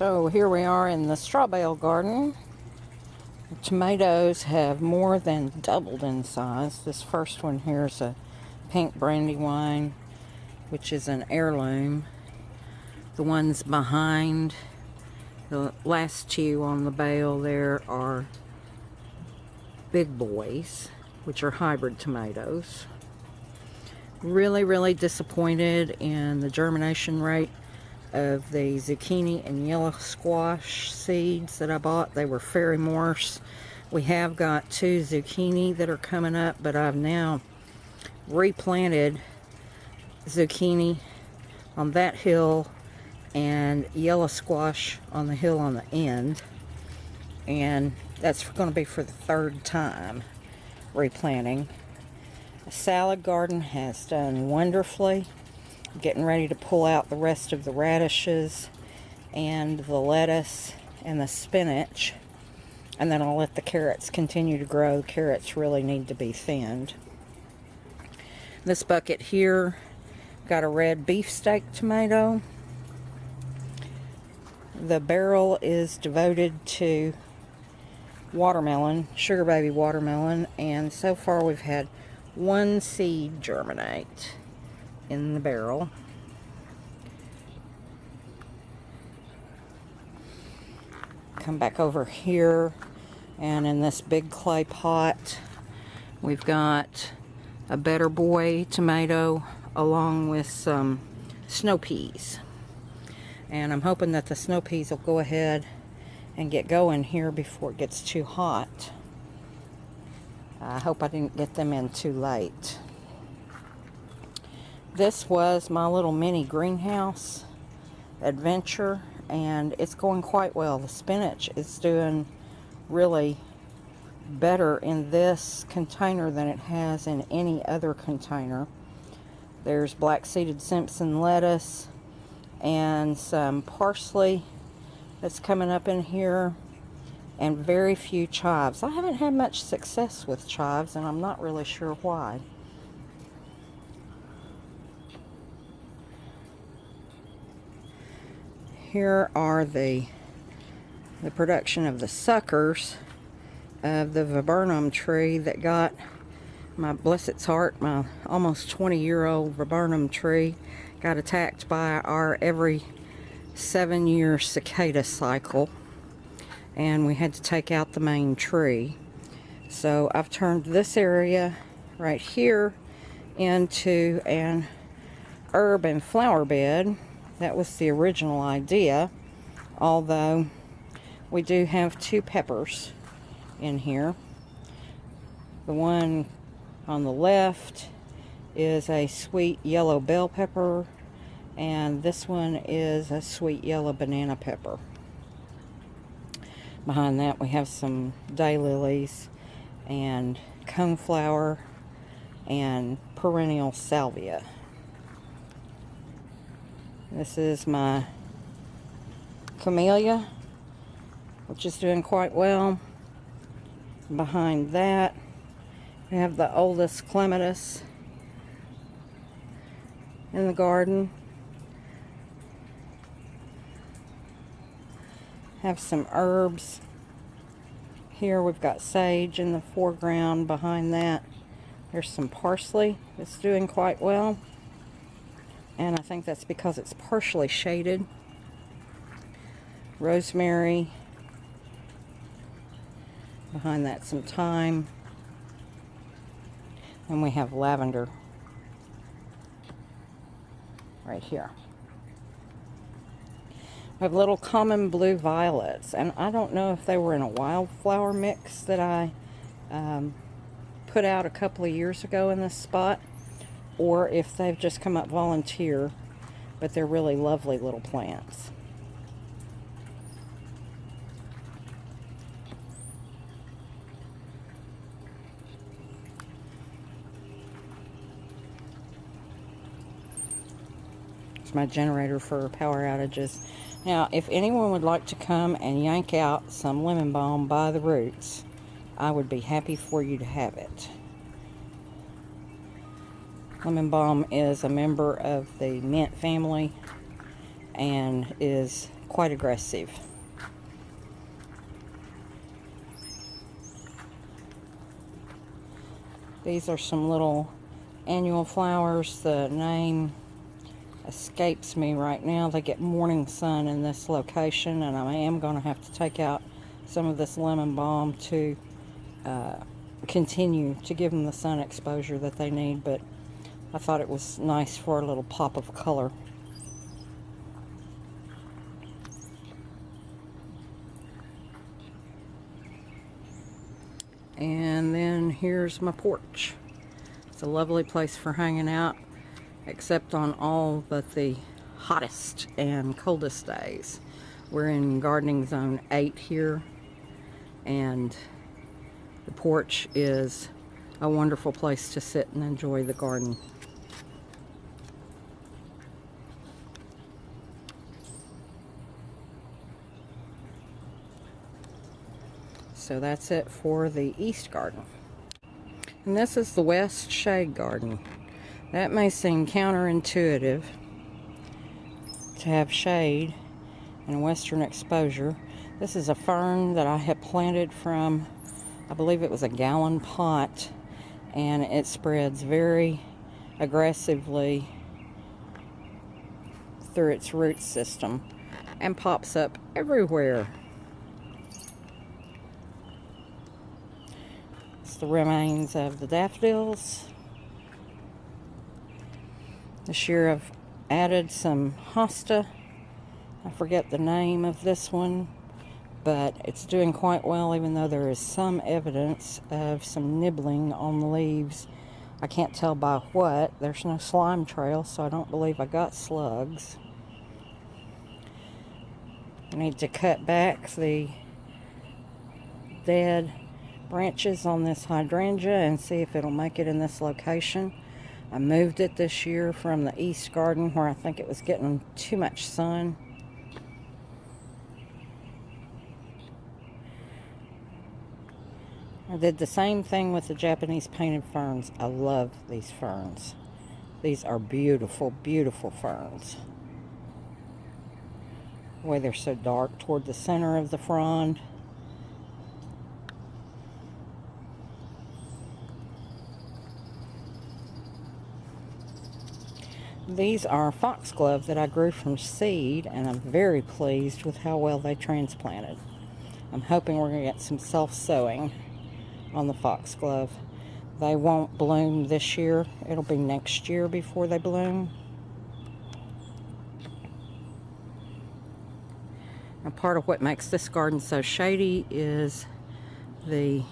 So here we are in the straw bale garden. The tomatoes have more than doubled in size. This first one here is a pink Brandywine, which is an heirloom. The ones behind the last two on the bale there are big boys, which are hybrid tomatoes. Really disappointed in the germination rate of the zucchini and yellow squash seeds that I bought. They were Fairy Morse. We have got 2 zucchini that are coming up, but I've now replanted zucchini on that hill and yellow squash on the hill on the end, and that's going to be for the 3rd time replanting. The salad garden has done wonderfully. Getting ready to pull out the rest of the radishes and the lettuce and the spinach, and then I'll let the carrots continue to grow. The carrots really need to be thinned. This bucket here got a red beefsteak tomato. The barrel is devoted to watermelon, sugar baby watermelon, and so far we've had 1 seed germinate in the barrel. Come back over here, and in this big clay pot we've got a Better Boy tomato along with some snow peas, and I'm hoping that the snow peas will go ahead and get going here before it gets too hot. I hope I didn't get them in too late. This was my little mini greenhouse adventure, and it's going quite well. The spinach is doing really better in this container than it has in any other container. There's black-seeded Simpson lettuce and some parsley that's coming up in here, and very few chives. I haven't had much success with chives, and I'm not really sure why. Here are the production of the suckers of the viburnum tree that got my, bless its heart, my almost 20-year-old viburnum tree got attacked by our every 7-year cicada cycle, and we had to take out the main tree. So I've turned this area right here into an herb and flower bed. That was the original idea, although we do have 2 peppers in here. The one on the left is a sweet yellow bell pepper, and this one is a sweet yellow banana pepper. Behind that we have some daylilies and coneflower and perennial salvia. This is my camellia, which is doing quite well. Behind that we have the oldest clematis in the garden. Have some herbs. Here we've got sage in the foreground. Behind that there's some parsley that's doing quite well, and I think that's because it's partially shaded. Rosemary. Behind that some thyme. And we have lavender right here. We have little common blue violets, and I don't know if they were in a wildflower mix that I put out a couple of years ago in this spot, or if they've just come up volunteer, but they're really lovely little plants. It's my generator for power outages. Now, if anyone would like to come and yank out some lemon balm by the roots, I would be happy for you to have it. Lemon balm is a member of the mint family and is quite quite aggressive. These are some little annual flowers. The name escapes me right now. They get morning sun in this location, and I am going to have to take out some of this lemon balm to continue to give them the sun exposure that they need, but I thought it was nice for a little pop of color. And then here's my porch. It's a lovely place for hanging out, except on all but the hottest and coldest days. We're in gardening zone 8 here, and the porch is a wonderful place to sit and enjoy the garden. So that's it for the east garden. And this is the west shade garden. That may seem counterintuitive to have shade and western exposure. This is a fern that I had planted from, I believe it was a gallon pot, and it spreads very aggressively through its root system and pops up everywhere. It's the remains of the daffodils. This year I've added some hosta. I forget the name of this one, but it's doing quite well, even though there is some evidence of some nibbling on the leaves. I can't tell by what. There's no slime trail, so I don't believe I got slugs. I need to cut back the dead branches on this hydrangea and see if it'll make it in this location. I moved it this year from the east garden where I think it was getting too much sun. I did the same thing with the Japanese painted ferns. I love these ferns. These are beautiful, beautiful ferns. The way they're so dark toward the center of the frond. These are foxglove that I grew from seed, and I'm very pleased with how well they transplanted. I'm hoping we're going to get some self-sowing on the foxglove. They won't bloom this year. It'll be next year before they bloom. And part of what makes this garden so shady is the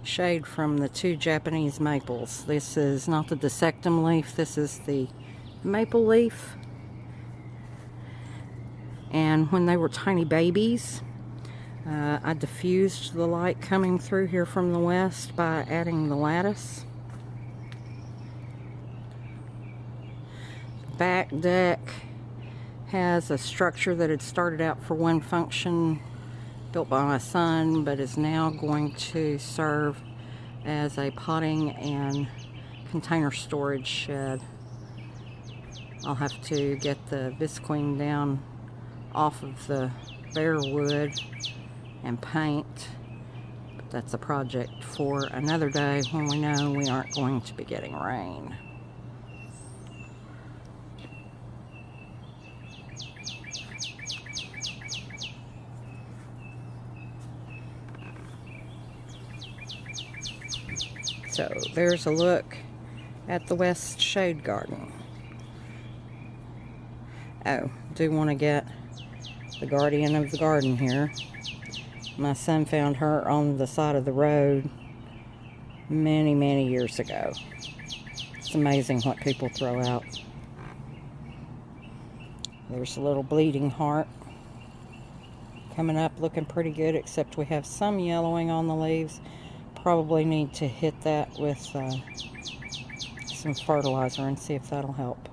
shade from the 2 Japanese maples. This is not the dissectum leaf, this is the maple leaf. And when they were tiny babies, I diffused the light coming through here from the west by adding the lattice. Back deck has a structure that had started out for one function, built by my son, but is now going to serve as a potting and container storage shed. I'll have to get the visqueen down off of the bare wood and paint, but that's a project for another day when we know we aren't going to be getting rain. So there's a look at the west shade garden. Oh, do want to get the guardian of the garden here. My son found her on the side of the road many, many years ago. It's amazing what people throw out. There's a little bleeding heart coming up, looking pretty good, except we have some yellowing on the leaves. Probably need to hit that with some fertilizer and see if that'll help.